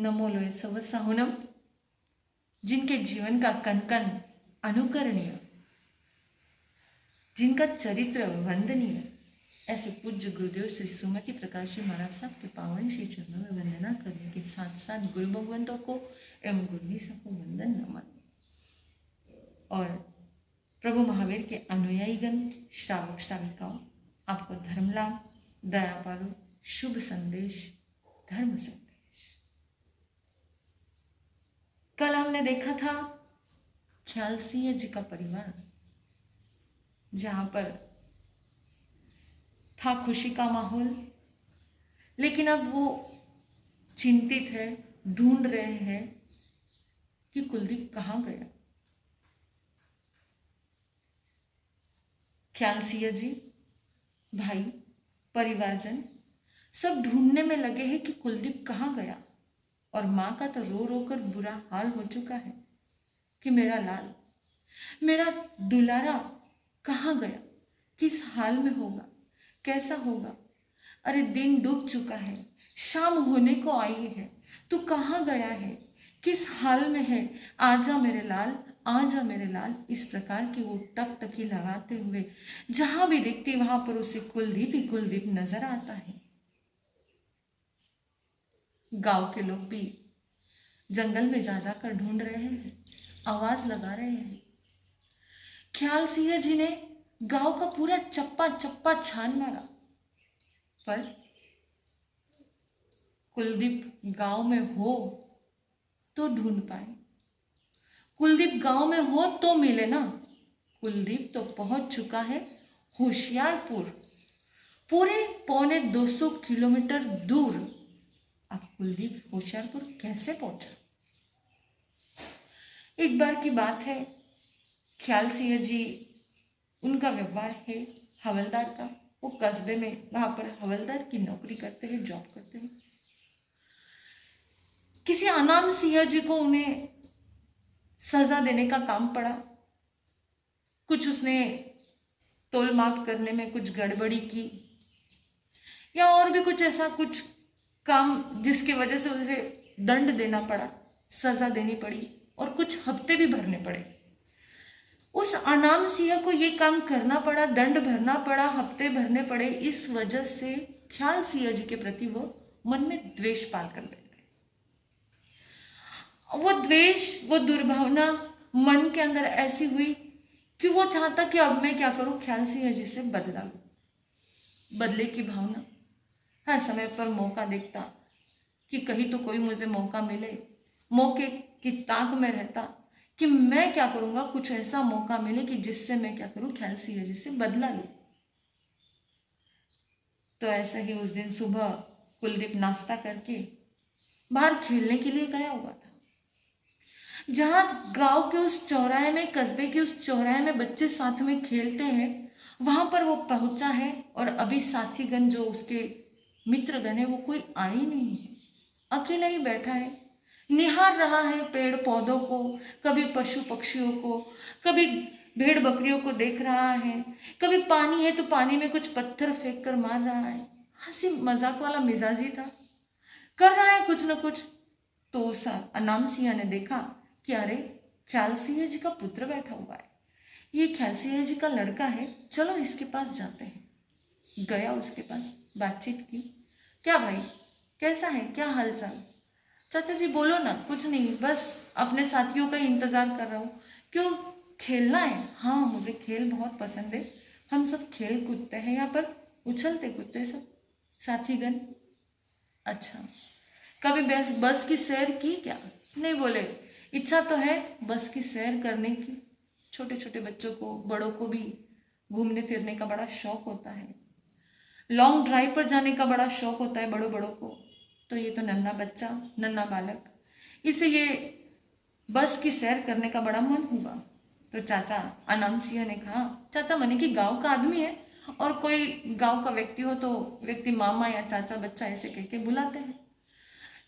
नमो लोय सव साहुनम, जिनके जीवन का कण कण अनुकरणीय, जिनका चरित्र वंदनीय, ऐसे पूज्य गुरुदेव श्री सुमति प्रकाश जी महाराज साहब के पावन श्री चरणों में वंदना करने के साथ साथ गुरु भगवंतों को एवं गुरुजी साहब को वंदन नमन। और प्रभु महावीर के अनुयायीगण, श्रावक श्राविकाओं, आपको धर्म लाभ, दया पालु, शुभ संदेश, धर्म संदेश। कल हमने देखा था ख्याल सिंह जी का परिवार, जहां पर था खुशी का माहौल, लेकिन अब वो चिंतित है, ढूंढ रहे हैं कि कुलदीप कहाँ गया। ख्याल सिंह जी, भाई, परिवारजन सब ढूंढने में लगे हैं कि कुलदीप कहाँ गया। और माँ का तो रो रो कर बुरा हाल हो चुका है कि मेरा लाल, मेरा दुलारा कहाँ गया, किस हाल में होगा, कैसा होगा। अरे दिन डूब चुका है, शाम होने को आई है, तू कहाँ गया है, किस हाल में है, आजा मेरे लाल, आजा मेरे लाल। इस प्रकार की वो टकटकी लगाते हुए जहां भी देखती वहां पर उसे कुलदीप ही कुलदीप नजर आता है। गांव के लोग भी जंगल में जा जाकर ढूंढ रहे हैं, आवाज लगा रहे हैं। ख्याल सिंह जी ने गांव का पूरा चप्पा चप्पा छान मारा, पर कुलदीप गांव में हो तो ढूंढ पाए, कुलदीप गांव में हो तो मिले ना। कुलदीप तो पहुंच चुका है होशियारपुर, पूरे 250 किलोमीटर दूर। अब कुलदीप होशियारपुर कैसे पहुंचा? एक बार की बात है, ख्याल सिंह जी, उनका व्यवहार है हवलदार का। वो कस्बे में वहां पर हवलदार की नौकरी करते हैं, जॉब करते हैं। किसी अनाम सिंह जी को उन्हें सजा देने का काम पड़ा। कुछ उसने तोल माप करने में कुछ गड़बड़ी की, या और भी कुछ ऐसा कुछ काम जिसकी वजह से उसे दंड देना पड़ा, सजा देनी पड़ी और कुछ हफ्ते भी भरने पड़े। उस अनाम सिंह को ये काम करना पड़ा, दंड भरना पड़ा, हफ्ते भरने पड़े। इस वजह से ख्याल सिंह जी के प्रति वो मन में द्वेष पाल कर बैठ गए। वो द्वेष, वो दुर्भावना मन के अंदर ऐसी हुई कि वो चाहता कि अब मैं क्या करूं, ख्याल सिंह जी से बदला लूं। बदले की भावना, हर समय पर मौका देखता कि कहीं तो कोई मुझे मौका मिले, मौके की ताक में रहता कि मैं क्या करूंगा, कुछ ऐसा मौका मिले कि जिससे मैं क्या करूं, ख्याल सिंह जी से बदला लूं। तो ऐसा ही उस दिन सुबह कुलदीप नाश्ता करके बाहर खेलने के लिए गया हुआ था। जहां गांव के उस चौराहे में, कस्बे के उस चौराहे में बच्चे साथ में खेलते हैं, वहां पर वो पहुंचा है। और अभी साथीगण जो उसके मित्रगण है वो कोई आए नहीं है, अकेला ही बैठा है, निहार रहा है पेड़ पौधों को, कभी पशु पक्षियों को, कभी भेड़ बकरियों को देख रहा है, कभी पानी है तो पानी में कुछ पत्थर फेंक कर मार रहा है। हंसी मजाक वाला मिजाजी था, कर रहा है कुछ न कुछ। तो उस अनाम सिंह ने देखा कि अरे ख्याल सिंह जी का पुत्र बैठा हुआ है, ये ख्याल सिंह जी का लड़का है, चलो इसके पास जाते हैं। गया उसके पास, बातचीत की। क्या भाई, कैसा है, क्या हालचाल? चाचा जी बोलो ना। कुछ नहीं, बस अपने साथियों का इंतजार कर रहा हूँ। क्यों, खेलना है? हाँ, मुझे खेल बहुत पसंद है, हम सब खेल कूदते हैं यहाँ पर, उछलते कूदते सब साथीगण। अच्छा, कभी बस की सैर की क्या? नहीं बोले, इच्छा तो है बस की सैर करने की। छोटे छोटे बच्चों को, बड़ों को भी घूमने फिरने का बड़ा शौक होता है, लॉन्ग ड्राइव पर जाने का बड़ा शौक होता है बड़ों बड़ों को। तो ये तो नन्हा बच्चा, नन्हा बालक, इसे ये बस की सैर करने का बड़ा मन हुआ। तो चाचा अनाम सिंह ने कहा, चाचा मने कि गांव का आदमी है, और कोई गांव का व्यक्ति हो तो व्यक्ति मामा या चाचा बच्चा ऐसे कह के बुलाते हैं।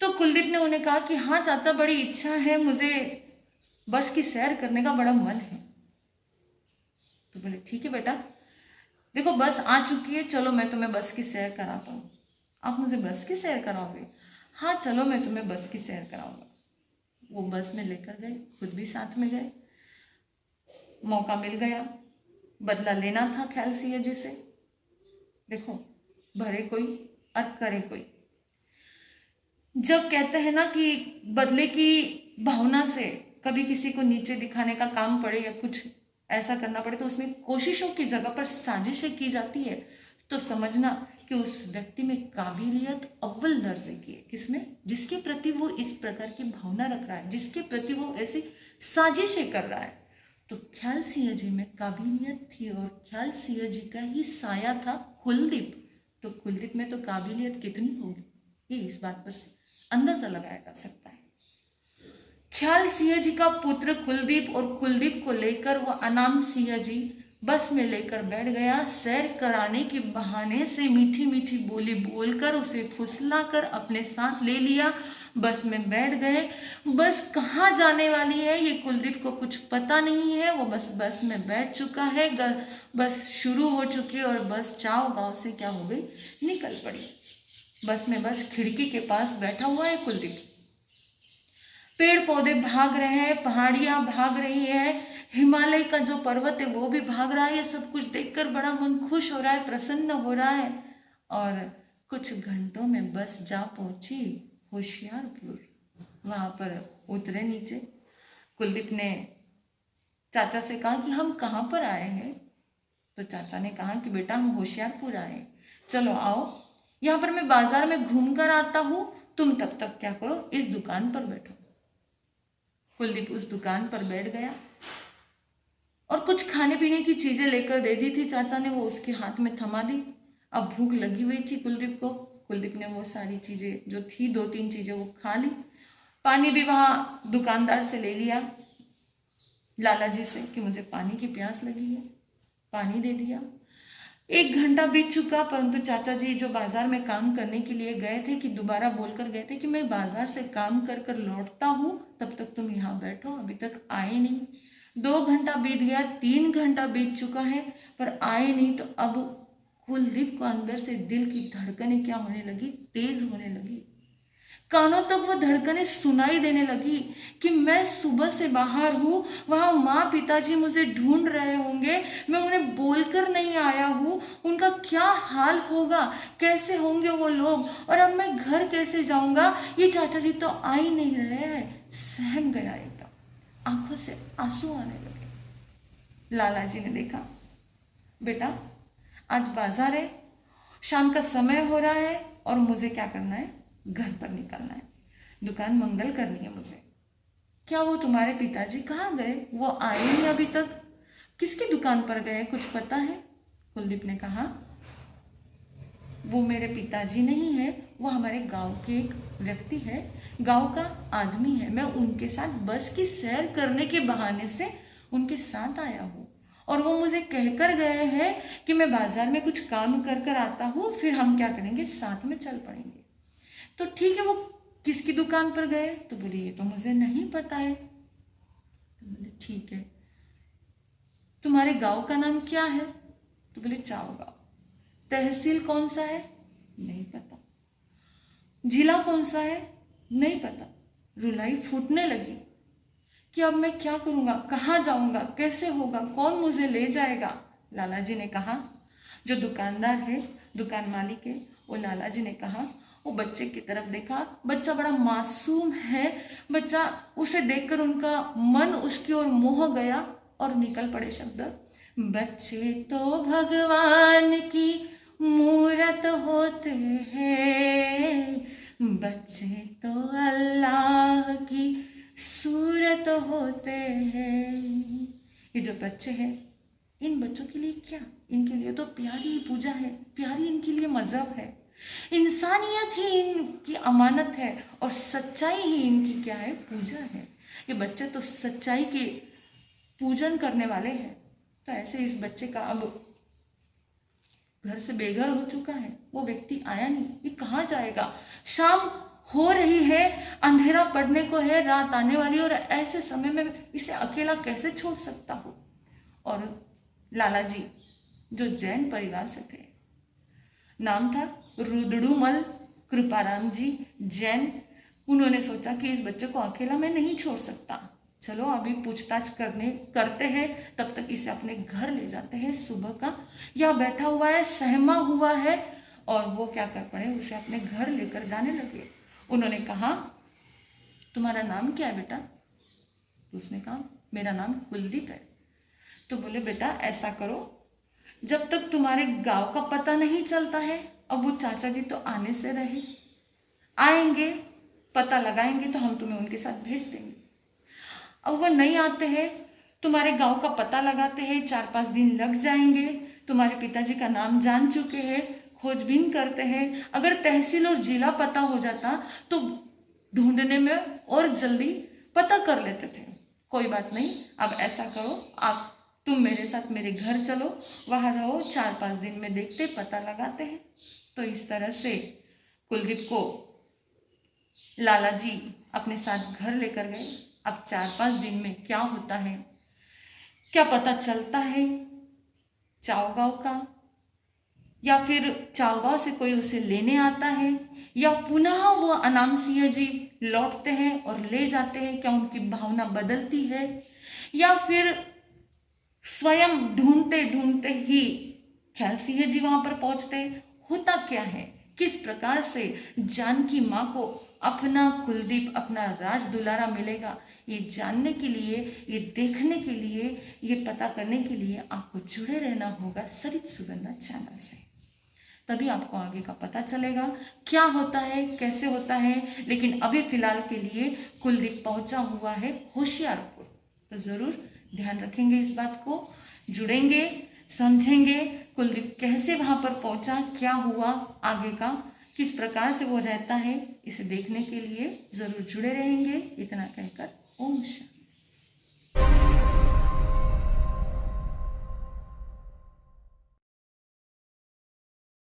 तो कुलदीप ने उन्हें कहा कि हाँ चाचा, बड़ी इच्छा है, मुझे बस की सैर करने का बड़ा मन है। तो बोले ठीक है बेटा, देखो बस आ चुकी है, चलो मैं तुम्हें बस की सैर कराता हूँ। आप मुझे बस की सैर कराओगे? हाँ चलो मैं तुम्हें बस की सैर कराऊंगा। वो बस में लेकर गए, खुद भी साथ में गए। मौका मिल गया, बदला लेना था ख्याल सिंह जी से। देखो, भरे कोई और करे कोई। जब कहते हैं ना कि बदले की भावना से कभी किसी को नीचे दिखाने का काम पड़े या कुछ ऐसा करना पड़े तो उसमें कोशिशों की जगह पर साजिशें की जाती है, तो समझना कि उस व्यक्ति में काबिलियत अव्वल दर्जे की है। किसमें? जिसके प्रति वो इस प्रकार की भावना रख रहा है, जिसके प्रति वो ऐसी साजिशें कर रहा है। तो ख्याल सिंह जी में काबिलियत थी और ख्याल सिंह जी का ही साया था कुलदीप। तो कुलदीप में तो काबिलियत कितनी होगी, ये इस बात पर अंदाजा लगाया जा सकता है। ख्याल सिंह जी का पुत्र कुलदीप और कुलदीप को लेकर वो अनाम सिंह जी बस में लेकर बैठ गया। सैर कराने के बहाने से मीठी मीठी बोली बोलकर उसे फुसलाकर अपने साथ ले लिया। बस में बैठ गए। बस कहाँ जाने वाली है ये कुलदीप को कुछ पता नहीं है। वो बस में बैठ चुका है। बस शुरू हो चुकी है और बस चाव गांव से क्या हो गई, निकल पड़ी। बस में बस खिड़की के पास बैठा हुआ है कुलदीप। पेड़ पौधे भाग रहे हैं, पहाड़ियां भाग रही है, हिमालय का जो पर्वत है वो भी भाग रहा है। ये सब कुछ देखकर बड़ा मन खुश हो रहा है, प्रसन्न हो रहा है। और कुछ घंटों में बस जा पहुंची होशियारपुर। वहां पर उतरे नीचे। कुलदीप ने चाचा से कहा कि हम कहाँ पर आए हैं। तो चाचा ने कहा कि बेटा हम होशियारपुर आए, चलो आओ, यहाँ पर मैं बाजार में घूम कर आता हूँ, तुम तब तक क्या करो, इस दुकान पर बैठो। कुलदीप उस दुकान पर बैठ गया और कुछ खाने पीने की चीजें लेकर दे दी थी चाचा ने, वो उसके हाथ में थमा दी। अब भूख लगी हुई थी कुलदीप को। कुलदीप ने वो सारी चीजें जो थी, 2-3 चीजें वो खा ली। पानी भी वहां दुकानदार से ले लिया, लाला जी से, कि मुझे पानी की प्यास लगी है। पानी दे दिया। 1 घंटा बीत चुका, परंतु चाचा जी जो बाजार में काम करने के लिए गए थे, कि दोबारा बोलकर गए थे कि मैं बाजार से काम कर कर लौटता हूँ, तब तक तुम यहाँ बैठो, अभी तक आए नहीं। 2 घंटा बीत गया, 3 घंटा बीत चुका है, पर आए नहीं। तो अब कुलदीप को अंदर से दिल की धड़कनें क्या होने लगी, तेज होने लगी। कानों तक वो धड़कनें सुनाई देने लगी कि मैं सुबह से बाहर हूँ, वहां माँ पिताजी मुझे ढूंढ रहे होंगे, मैं उन्हें बोलकर नहीं आया हूँ, उनका क्या हाल होगा, कैसे होंगे वो लोग, और अब मैं घर कैसे जाऊंगा। ये चाचा जी तो आ ही नहीं रहे हैं। सहम गया एकदम, आंखों से आंसू आने लगे। लाला जी ने देखा, बेटा आज बाजार है, शाम का समय हो रहा है और मुझे क्या करना है, घर पर निकलना है, दुकान मंगल करनी है मुझे। क्या वो तुम्हारे पिताजी कहाँ गए, वो आए नहीं अभी तक, किसकी दुकान पर गए, कुछ पता है? कुलदीप ने कहा, वो मेरे पिताजी नहीं है, वो हमारे गांव के एक व्यक्ति है, गांव का आदमी है। मैं उनके साथ बस की सैर करने के बहाने से उनके साथ आया हूँ और वो मुझे कहकर गए हैं कि मैं बाजार में कुछ काम कर कर आता हूँ, फिर हम क्या करेंगे, साथ में चल पड़ेंगे। तो ठीक है, वो किसकी दुकान पर गए? तो बोली ये तो मुझे नहीं पता है। तो बोले ठीक है, तुम्हारे गांव का नाम क्या है? तो बोले चाव गांव। तहसील कौन सा है? नहीं पता। जिला कौन सा है? नहीं पता। रुलाई फूटने लगी कि अब मैं क्या करूंगा, कहाँ जाऊंगा, कैसे होगा, कौन मुझे ले जाएगा। लाला जी ने कहा, जो दुकानदार है, दुकान मालिक है, वो लाला जी ने कहा, वो बच्चे की तरफ देखा। बच्चा बड़ा मासूम है, बच्चा, उसे देखकर उनका मन उसकी ओर मोह गया और निकल पड़े शब्द, बच्चे तो भगवान की मूरत होते हैं, बच्चे तो अल्लाह की सूरत होते हैं। ये जो बच्चे हैं, इन बच्चों के लिए क्या, इनके लिए तो प्यारी पूजा है, प्यारी इनके लिए मजहब है, इंसानियत ही इनकी अमानत है और सच्चाई ही इनकी क्या है, पूजा है। ये बच्चे तो सच्चाई के पूजन करने वाले हैं। तो ऐसे इस बच्चे का अब घर से बेघर हो चुका है, वो व्यक्ति आया नहीं, ये कहाँ जाएगा? शाम हो रही है, अंधेरा पड़ने को है, रात आने वाली, और ऐसे समय में इसे अकेला कैसे छोड़ सकता हूँ? और लाला जी जो जैन परिवार से थे, नाम था रुद्रुमल कृपाराम जी जैन, उन्होंने सोचा कि इस बच्चे को अकेला मैं नहीं छोड़ सकता, चलो अभी पूछताछ करते हैं, तब तक इसे अपने घर ले जाते हैं। सुबह का यह बैठा हुआ है, सहमा हुआ है, और वो क्या कर पड़े, उसे अपने घर लेकर जाने लगे। उन्होंने कहा तुम्हारा नाम क्या है बेटा? तो उसने कहा मेरा नाम कुलदीप है। तो बोले बेटा ऐसा करो, जब तक तुम्हारे गांव का पता नहीं चलता है, अब वो चाचा जी तो आने से रहे, आएंगे पता लगाएंगे तो हम तुम्हें उनके साथ भेज देंगे। अब वो नहीं आते हैं, तुम्हारे गांव का पता लगाते हैं, 4-5 दिन लग जाएंगे, तुम्हारे पिताजी का नाम जान चुके हैं, खोजबीन करते हैं, अगर तहसील और जिला पता हो जाता तो ढूंढने में और जल्दी पता कर लेते थे। कोई बात नहीं, अब ऐसा करो, आप तुम मेरे साथ मेरे घर चलो, वहां रहो, 4-5 दिन में देखते पता लगाते हैं। तो इस तरह से कुलदीप को लाला जी अपने साथ घर लेकर गए। अब 4-5 दिन में क्या होता है, क्या पता चलता है चावगांव का, या फिर चावगांव से कोई उसे लेने आता है, या पुनः वो अनाम सिंह जी लौटते हैं और ले जाते हैं, क्या उनकी भावना बदलती है, या फिर स्वयं ढूंढते ढूंढते ही ख्याल सिंह जी वहां पर पहुंचते, होता क्या है, किस प्रकार से जानकी माँ को अपना कुलदीप, अपना राज दुलारा मिलेगा, ये जानने के लिए, ये देखने के लिए, ये पता करने के लिए आपको जुड़े रहना होगा सरित सुगंधा चैनल से। तभी आपको आगे का पता चलेगा क्या होता है, कैसे होता है। लेकिन अभी फिलहाल के लिए कुलदीप पहुंचा हुआ है होशियारपुर, तो जरूर ध्यान रखेंगे इस बात को, जुड़ेंगे, समझेंगे कुलदीप कैसे वहां पर पहुंचा, क्या हुआ आगे का, किस प्रकार से वो रहता है, इसे देखने के लिए जरूर जुड़े रहेंगे। इतना कहकर ओम शांति।